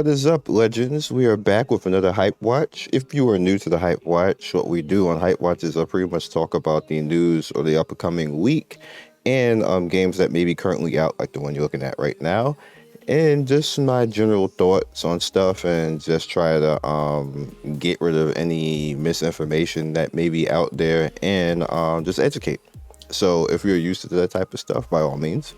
What is up, legends? We are back with another Hype Watch. If you are new to the Hype Watch, what we do on Hype Watch is I pretty much talk about the news or the upcoming week and games that may be currently out, like the one you're looking at right now, and just my general thoughts on stuff, and just try to get rid of any misinformation that may be out there, and just educate. So if you're used to that type of stuff, by all means,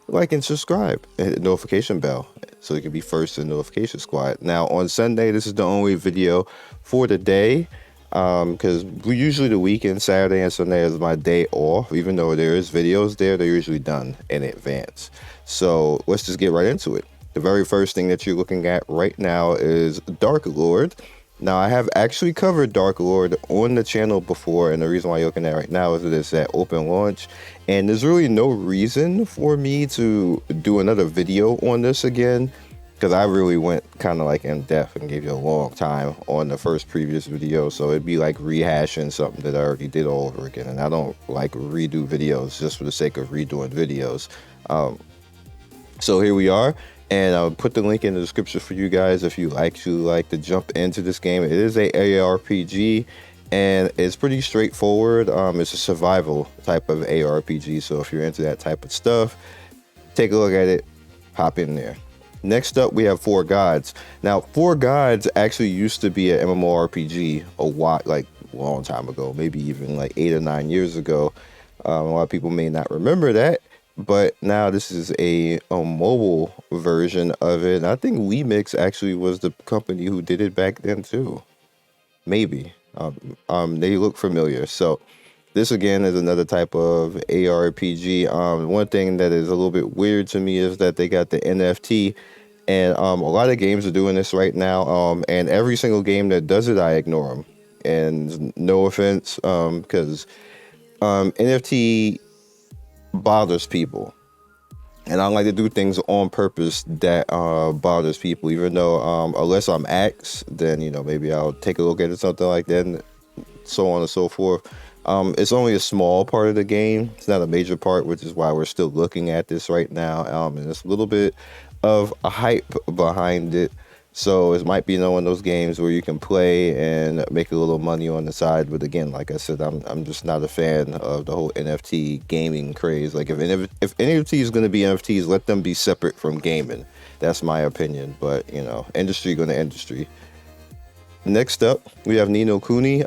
like and subscribe and hit the notification bell so you can be first in the notification squad. Now on Sunday, this is the only video for the day, because usually the weekend, Saturday and Sunday, is my day off. Even though there is videos there, they're usually done in advance. So let's just get right into it. The very first thing that you're looking at right now is Dark Lord. Now, I have actually covered Dark Lord on the channel before, and the reason why you're looking at it right now is that it's at open launch, and there's really no reason for me to do another video on this again, because I really went kind of like in depth and gave you a long time on the first previous video, so it'd be like rehashing something that I already did all over again, and I don't like redo videos just for the sake of redoing videos. So here we are. And I'll put the link in the description for you guys if you like to jump into this game. It is a ARPG, and it's pretty straightforward. It's a survival type of ARPG, so if you're into that type of stuff, take a look at it, hop in there. Next up, we have Four Gods. Now, Four Gods actually used to be an MMORPG a long time ago, maybe even like 8 or 9 years ago. A lot of people may not remember that. But now this is a mobile version of it. And I think Remix actually was the company who did it back then too. Maybe. They look familiar. So this again is another type of ARPG. One thing that is a little bit weird to me is that they got the NFT. And a lot of games are doing this right now. And every single game that does it, I ignore them. And no offense, because NFT bothers people, and I don't like to do things on purpose that bothers people, even though unless I'm asked, then maybe I'll take a look at it, something like that, and so on and so forth. It's only a small part of the game, it's not a major part, which is why we're still looking at this right now, and there's a little bit of a hype behind it. So it might be one of those games where you can play and make a little money on the side. But again, like I said, I'm just not a fan of the whole NFT gaming craze. Like if NFT is going to be NFTs, let them be separate from gaming. That's my opinion. But industry going to industry. Next up, we have Ni no Kuni.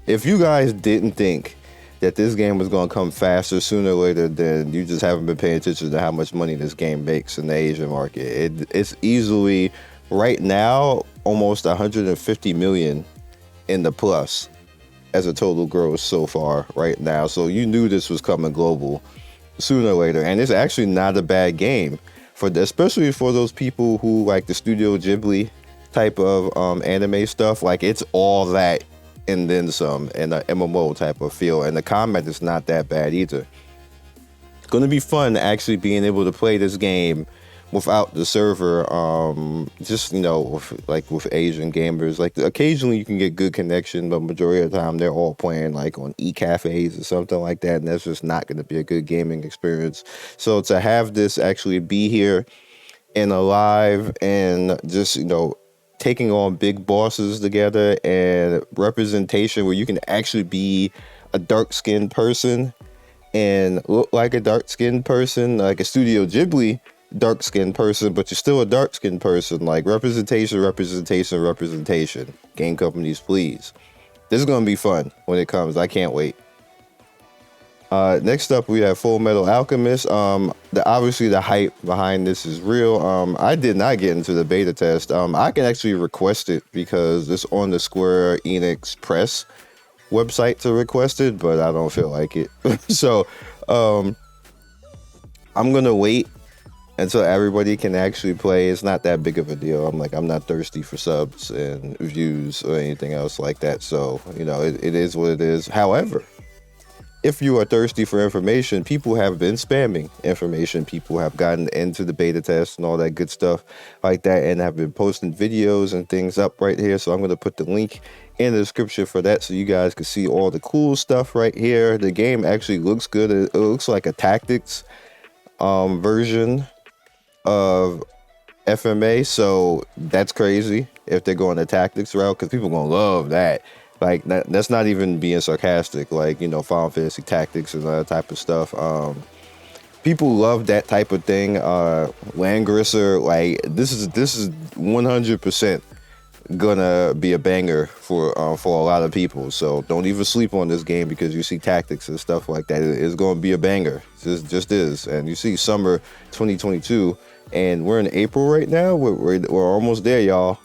If you guys didn't think that this game was going to come faster sooner or later, then you just haven't been paying attention to how much money this game makes in the Asian market. It's easily, right now, almost 150 million in the plus as a total gross so far right now. So you knew this was coming global sooner or later, and it's actually not a bad game especially for those people who like the Studio Ghibli type of anime stuff. Like, it's all that and then some, and an MMO type of feel, and the combat is not that bad either. It's going to be fun actually being able to play this game without the server, just with Asian gamers. Like, occasionally you can get good connection, but majority of the time they're all playing like on e-cafes or something like that, and that's just not going to be a good gaming experience. So to have this actually be here and alive, and just taking on big bosses together, and representation where you can actually be a dark-skinned person and look like a dark-skinned person, like a Studio Ghibli dark-skinned person, but you're still a dark-skinned person. Like, representation. Game companies, please. This is going to be fun when it comes. I can't wait. Next up, we have Full Metal Alchemist. Obviously the hype behind this is real. I did not get into the beta test. I can actually request it because it's on the Square Enix Press website to request it, but I don't feel like it. So I'm gonna wait until everybody can actually play. It's not that big of a deal. I'm not thirsty for subs and views or anything else like that. So it is what it is. However, if you are thirsty for information, people have been spamming information. People have gotten into the beta test and all that good stuff like that, and have been posting videos and things up right here. So I'm going to put the link in the description for that, so you guys can see all the cool stuff right here. The game actually looks good. It looks like a tactics version of FMA, so that's crazy if they're going the tactics route because people gonna love that. Like that's not even being sarcastic. Like Final Fantasy Tactics and that type of stuff. People love that type of thing. Langrisser, like this is 100% gonna be a banger for a lot of people. So don't even sleep on this game because you see tactics and stuff like that. It's gonna be a banger. It just is. And you see summer 2022, and we're in April right now. We're almost there, y'all.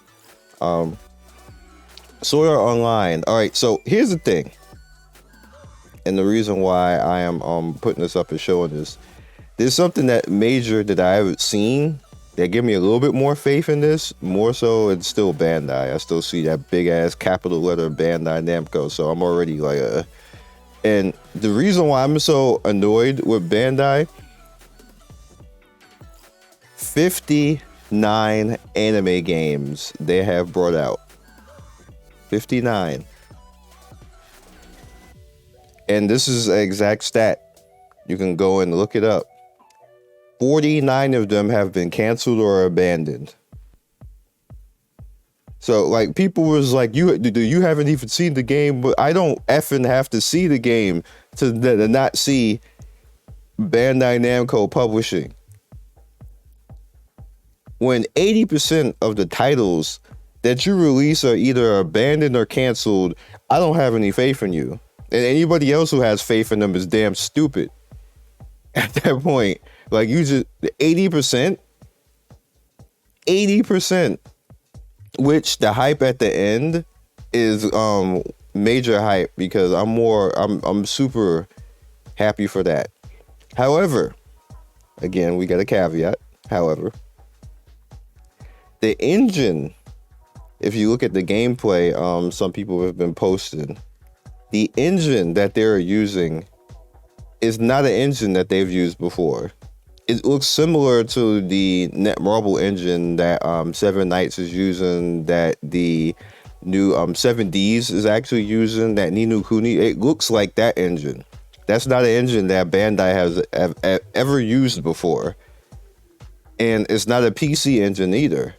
Sword Art Online. All right. So here's the thing, and the reason why I am putting this up and showing this. There's something that major that I haven't seen that give me a little bit more faith in this. More so, it's still Bandai. I still see that big ass capital letter Bandai Namco. So I'm already like and the reason why I'm so annoyed with Bandai, 59 anime games they have brought out. 59. And this is an exact stat. You can go and look it up. 49 of them have been canceled or abandoned. So like people was like, you haven't even seen the game, but I don't effing have to see the game to not see Bandai Namco publishing. When 80% of the titles that you release are either abandoned or canceled, I don't have any faith in you. And anybody else who has faith in them is damn stupid. At that point, like you just 80%, which the hype at the end is major hype because I'm super happy for that. However, again, we got a caveat. However, the engine, if you look at the gameplay, some people have been posting, the engine that they're using is not an engine that they've used before. It looks similar to the Netmarble engine that Seven Knights is using, that the new 7Ds is actually using, that Ni no Kuni. It looks like that engine. That's not an engine that Bandai has ever used before. And it's not a PC engine either.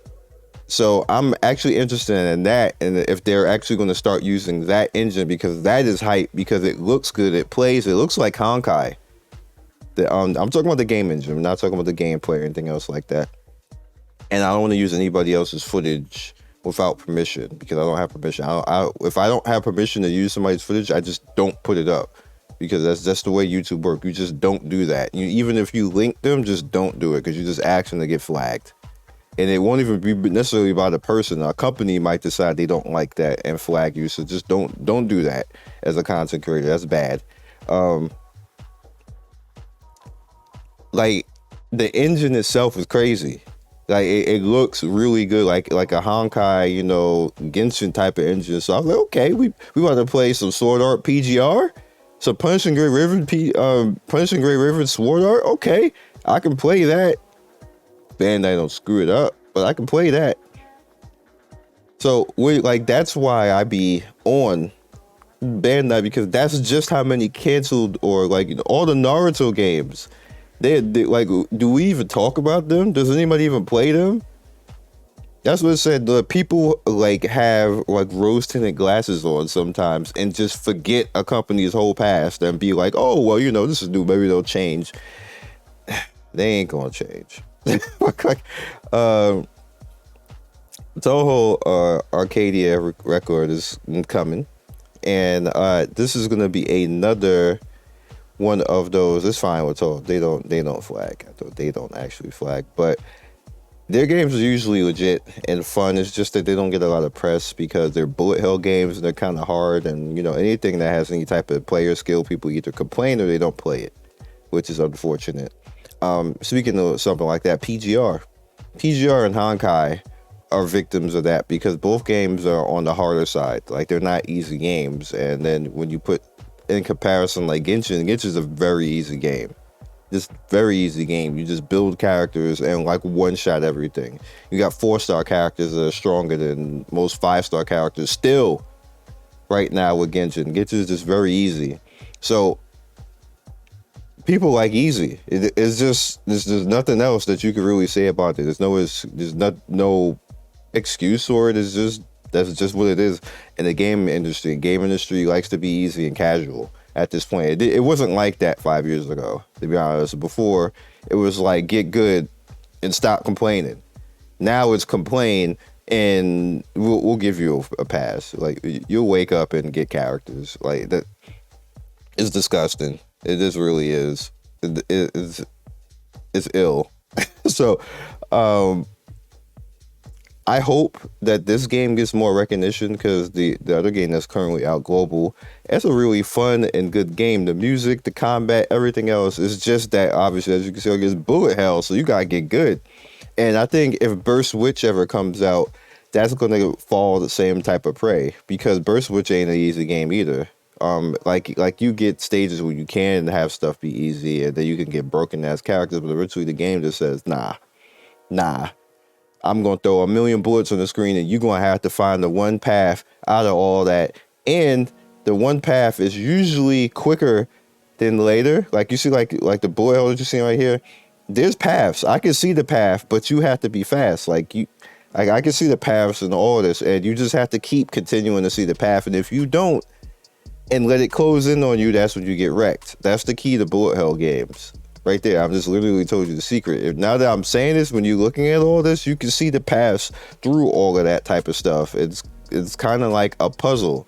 So I'm actually interested in that, and if they're actually going to start using that engine, because that is hype, because it looks good, it plays, it looks like Honkai. I'm talking about the game engine. I'm not talking about the gameplay or anything else like that. And I don't want to use anybody else's footage without permission, because I don't have permission. If I don't have permission to use somebody's footage, I just don't put it up, because that's the way YouTube works. You just don't do that. Even if you link them, just don't do it, because you're just asking to get flagged. And it won't even be necessarily by the person. A company might decide they don't like that and flag you. So just don't do that as a content creator. That's bad. Like the engine itself is crazy. Like it looks really good, like a Honkai, Genshin type of engine. So I was like, okay, we want to play some Sword Art PGR, some Punishing Great River Sword Art. Okay, I can play that. Bandai don't screw it up, but I can play that. So that's why I be on Bandai, because that's just how many canceled, or all the Naruto games. They like, do we even talk about them? Does anybody even play them? That's what it said. The people have rose-tinted glasses on sometimes and just forget a company's whole past and be like, oh well, this is new, maybe they'll change. They ain't gonna change. Touhou Arcadia record is coming, and this is gonna be another one of those. It's fine with Touhou. They don't flag. They don't actually flag, but their games are usually legit and fun. It's just that they don't get a lot of press because they're bullet hell games and they're kind of hard, and anything that has any type of player skill, people either complain or they don't play it, which is unfortunate. Speaking of something like that, PGR and Honkai are victims of that, because both games are on the harder side. They're not easy games. And then when you put in comparison, Genshin is a very easy game. Just very easy game. You just build characters and one shot everything. You got 4-star characters that are stronger than most 5-star characters still right now with Genshin. Genshin is just very easy. So people like easy. It's just there's nothing else that you can really say about it. There's no excuse for it. It's just that's just what it is in the game industry. Game industry likes to be easy and casual at this point. It wasn't like that 5 years ago, to be honest. Before, it was like get good and stop complaining. Now it's complain and we'll give you a pass. Like you'll wake up and get characters like that. It's disgusting. It just really is. It's ill. So, I hope that this game gets more recognition because the other game that's currently out global, it's a really fun and good game. The music, the combat, everything else is just that obviously, as you can see, it's bullet hell, so you gotta get good. And I think if Burst Witch ever comes out, that's gonna fall the same type of prey because Burst Witch ain't an easy game either. Like you get stages where you can have stuff be easy and then you can get broken ass characters, but eventually the game just says, nah. I'm gonna throw a million bullets on the screen and you're gonna have to find the one path out of all that. And the one path is usually quicker than later. Like you see like the bullet hole that you're seeing right here. There's paths. I can see the path, but you have to be fast. I can see the paths and all this, and you just have to keep continuing to see the path. And if you don't, and let it close in on you, that's when you get wrecked. That's the key to bullet hell games. Right there. I've just literally told you the secret. Now that I'm saying this, when you're looking at all this, you can see the paths through all of that type of stuff. It's kind of like a puzzle.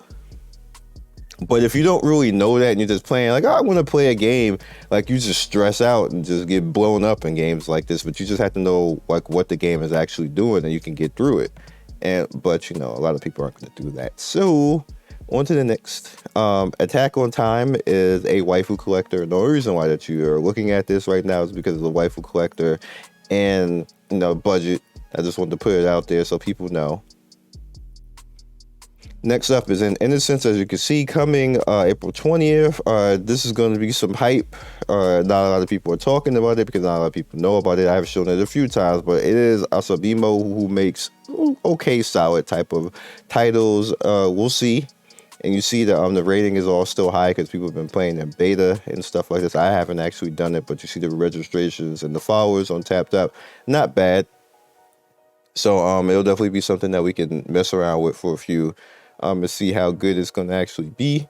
But if you don't really know that and you're just playing, like, oh, I want to play a game, like you just stress out and just get blown up in games like this. But you just have to know like what the game is actually doing and you can get through it. But a lot of people aren't going to do that. So on to the next. Attack on Time is a waifu collector. The only reason why that you are looking at this right now is because of the waifu collector and budget. I just wanted to put it out there so people know. Next up is in Innocence, as you can see, coming April 20th. This is going to be some hype. Not a lot of people are talking about it because not a lot of people know about it. I've shown it a few times, but it is Asabimo who makes okay, solid type of titles. We'll see. And you see that the rating is all still high because people have been playing in beta and stuff like this. I haven't actually done it, but you see the registrations and the followers on TapTap. Not bad. So it'll definitely be something that we can mess around with for a few and see how good it's going to actually be.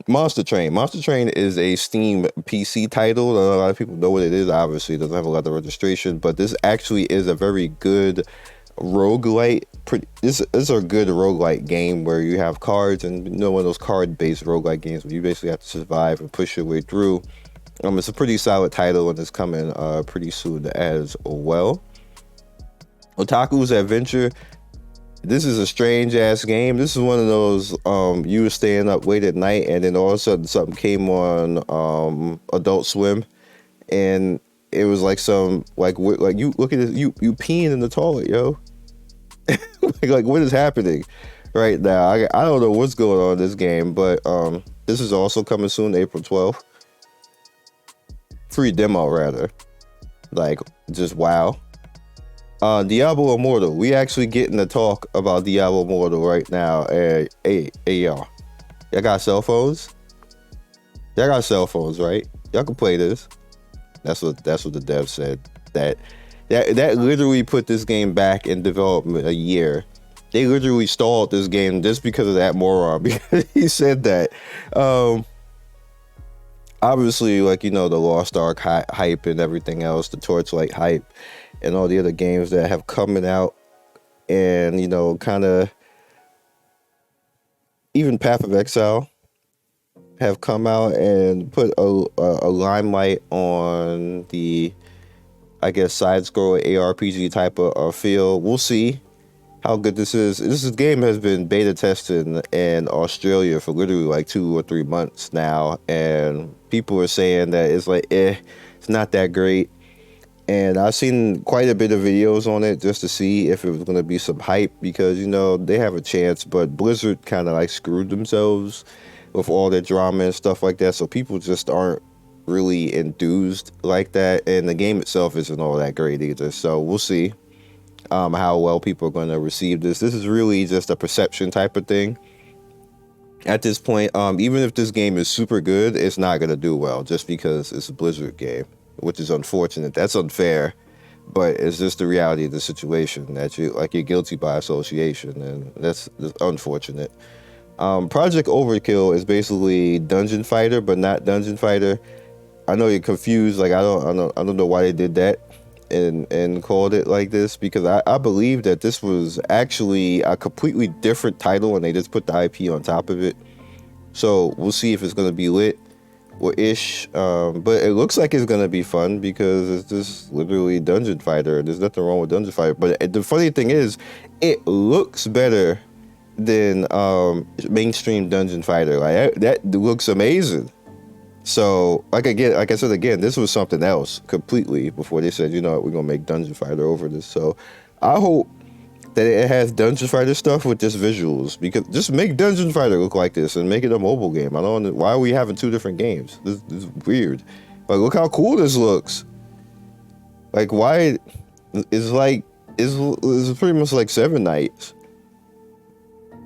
Monster Train. Monster Train is a Steam PC title. A lot of people know what it is. Obviously, it doesn't have a lot of registration, but this actually is a very good roguelite. This is a good roguelite game where you have cards and one of those card-based roguelite games where you basically have to survive and push your way through. It's a pretty solid title and it's coming pretty soon as well. Otakus Adventure. This is a strange ass game. This is one of those you were staying up late at night and then all of a sudden something came on Adult Swim and it was like some like you look at this, you peeing in the toilet, yo. like what is happening right now? I don't know what's going on in this game, but this is also coming soon, April 12th. Free demo rather. Like just wow. Diablo Immortal. We actually getting to talk about Diablo Immortal right now. Hey y'all. Y'all got cell phones? Y'all got cell phones, right? Y'all can play this. That's what the dev said. That literally put this game back in development a year. They literally stalled this game just because of that moron. Because he said that. Obviously, the Lost Ark hype and everything else, the Torchlight hype, and all the other games that have coming out, and kind of even Path of Exile have come out and put a limelight on the, I guess, side-scroll ARPG type of feel. We'll see how good this is. This game has been beta tested in Australia for literally like 2 or 3 months now, and people are saying that it's like, it's not that great. And I've seen quite a bit of videos on it just to see if it was going to be some hype because, they have a chance, but Blizzard kind of like screwed themselves with all their drama and stuff like that. So people just aren't really enthused like that. And the game itself isn't all that great either. So we'll see how well people are going to receive this. This is really just a perception type of thing. at this point, even if this game is super good, it's not gonna do well just because it's a Blizzard game, which is unfortunate. That's unfair, but it's just the reality of the situation that you're guilty by association, and that's unfortunate. Project Overkill is basically Dungeon Fighter, but not Dungeon Fighter. I know you're confused. Like I don't know why they did that and called it like this, because I believe that this was actually a completely different title and they just put the IP on top of it. So we'll see if it's gonna be lit or ish. But it looks like it's gonna be fun because it's just literally Dungeon Fighter. There's nothing wrong with Dungeon Fighter. But the funny thing is, it looks better than mainstream Dungeon Fighter. Like that looks amazing. So like I said again, this was something else completely before they said, you know what, we're gonna make Dungeon Fighter over this. So I hope that it has Dungeon Fighter stuff with just visuals, because just make Dungeon Fighter look like this and make it a mobile game. I don't know why are we having two different games. This is weird. But look how cool this looks. Like why it's pretty much like Seven Knights.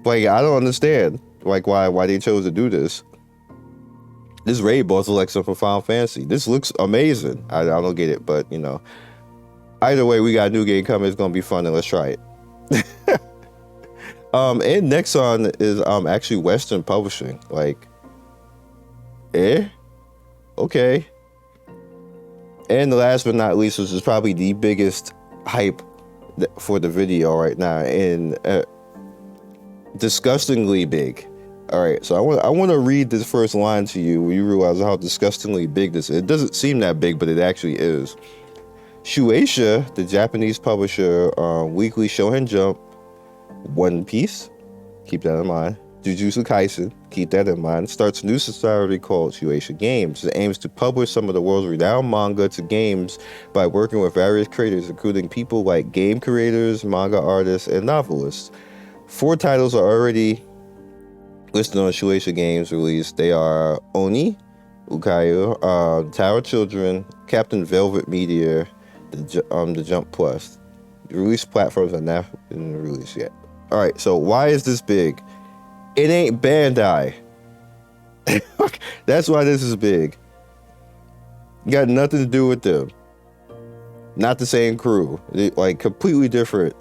Like I don't understand like why they chose to do this. This raid boss looks like something from Final Fantasy. This looks amazing. I don't get it, but you know. Either way, we got a new game coming. It's gonna be fun, and let's try it. And Nexon is actually Western publishing. Like, okay. And last but not least, which is probably the biggest hype for the video right now, and disgustingly big. All right, so I want to read this first line to you when you realize how disgustingly big this is. It doesn't seem that big, but it actually is. Shueisha, the Japanese publisher, Weekly Shonen Jump, One Piece, keep that in mind, Jujutsu Kaisen, keep that in mind, starts a new society called Shueisha Games. It aims to publish some of the world's renowned manga to games by working with various creators, including people like game creators, manga artists, and novelists. 4 titles are already listed on Shueisha Games release. They are Oni, Ukayu, Tower Children, Captain Velvet Meteor, the Jump Plus. The release platforms are not in release yet. All right, so why is this big? It ain't Bandai. That's why this is big. Got nothing to do with them. Not the same crew. Like completely different.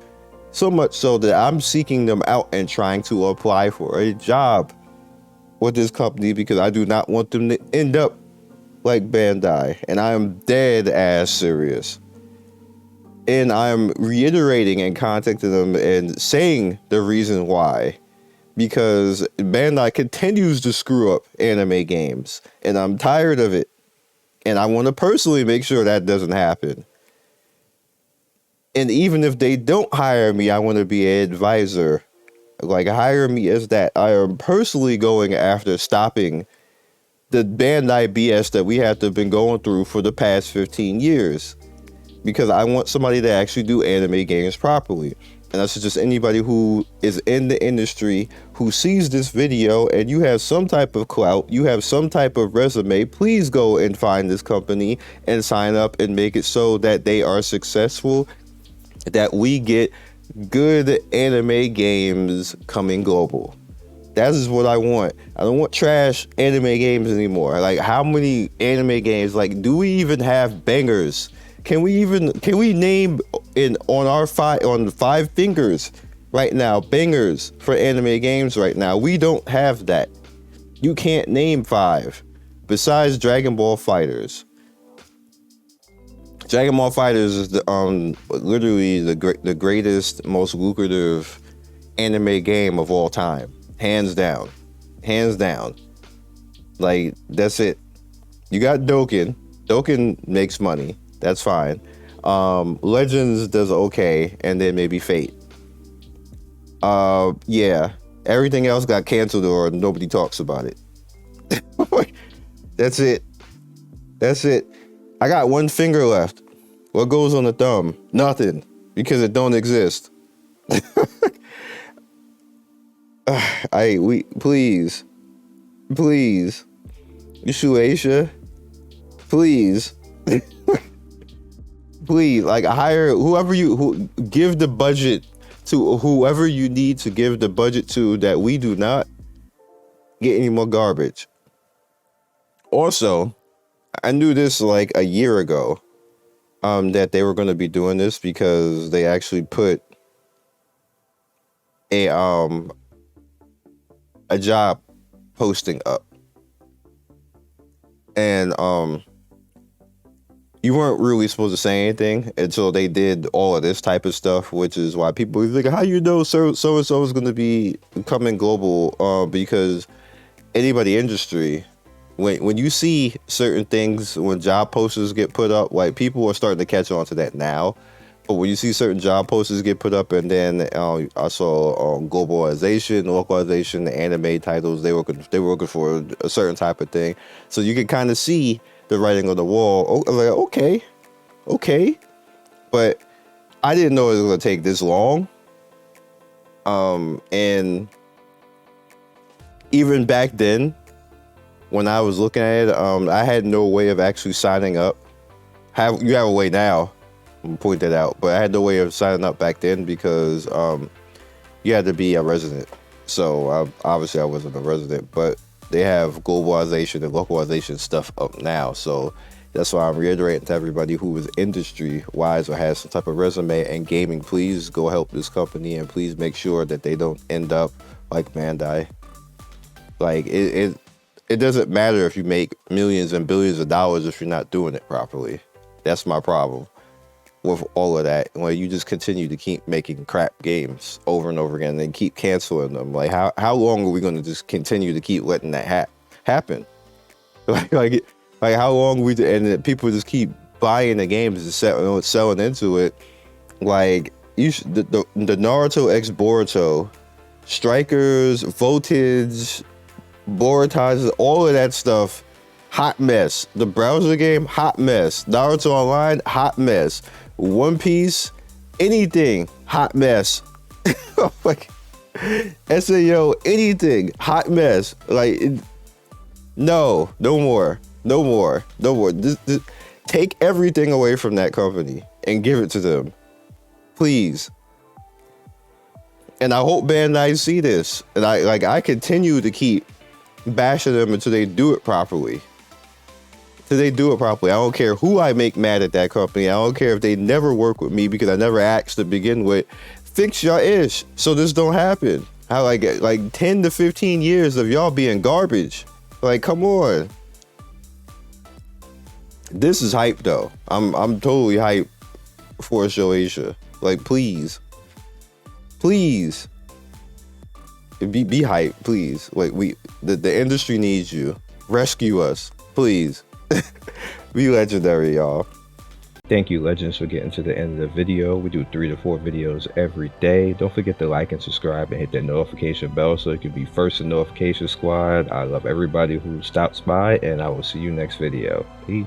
So much so that I'm seeking them out and trying to apply for a job with this company because I do not want them to end up like Bandai. And I am dead ass serious. And I'm reiterating and contacting them and saying the reason why. Because Bandai continues to screw up anime games. And I'm tired of it. And I want to personally make sure that doesn't happen. And even if they don't hire me, I want to be an advisor. Like, hire me as that. I am personally going after stopping the Bandai BS that we have to have been going through for the past 15 years. Because I want somebody to actually do anime games properly. And that's just anybody who is in the industry who sees this video and you have some type of clout, you have some type of resume, please go and find this company and sign up and make it so that they are successful, that we get good anime games coming global. That is what I want. I don't want trash anime games anymore. Like, how many anime games, like, do we even have bangers? Can we name on 5 fingers right now bangers for anime games right now? We don't have that. You can't name 5 besides Dragon Ball FighterZ. Dragon Ball FighterZ is literally the greatest, most lucrative anime game of all time, hands down. Like, that's it. You got Dokkan. Dokkan makes money. That's fine. Legends does okay, and then maybe Fate. Yeah. Everything else got canceled or nobody talks about it. That's it. I got 1 finger left. What goes on the thumb? Nothing, because it don't exist. Please, Shueisha, please. Please, like, hire who give the budget to whoever you need to give the budget to that we do not. get any more garbage. Also, I knew this like a year ago, that they were going to be doing this because they actually put a job posting up, and you weren't really supposed to say anything until they did all of this type of stuff, which is why people are like, how you know so and so is going to be becoming global? Because anybody industry, when you see certain things, when job posters get put up, like people are starting to catch on to that now. But when you see certain job posters get put up, and then I saw globalization, localization, the anime titles, they were looking for a certain type of thing. So you can kind of see the writing on the wall. Oh, like, okay. But I didn't know it was going to take this long. And even back then, when I was looking at it, I had no way of actually signing up. You have a way now. I'm point that out, but I had no way of signing up back then because you had to be a resident. So obviously I wasn't a resident, but they have globalization and localization stuff up now. So that's why I'm reiterating to everybody who is industry wise or has some type of resume and gaming, please go help this company and please make sure that they don't end up like Bandai. Like it doesn't matter if you make millions and billions of dollars if you're not doing it properly. That's my problem with all of that. When you just continue to keep making crap games over and over again and then keep canceling them. Like how long are we going to just continue to keep letting that happen? Like how long and people just keep buying the games and selling into it. Like the Naruto X Boruto, Strikers, Voltage, Borutage, all of that stuff, hot mess. The browser game, hot mess. Naruto Online, hot mess. One Piece, anything, hot mess. Like SAO, anything, hot mess. Like no more. Just take everything away from that company and give it to them, please. And I hope Bandai see this. And I continue to keep bashing them until they do it properly. I don't care who I make mad at that company. I don't care if they never work with me because I never asked to begin with. Fix your ish so this don't happen. I like 10 to 15 years of y'all being garbage. Like, come on. This is hype though. I'm totally hype for Shueisha. Like, please. Be hype, please. Like the industry needs you. Rescue us, please. Be legendary, y'all. Thank you, legends, for getting to the end of the video. We do 3 to 4 videos every day. Don't forget to like and subscribe and hit that notification bell so you can be first in notification squad. I love everybody who stops by, and I will see you next video. Peace.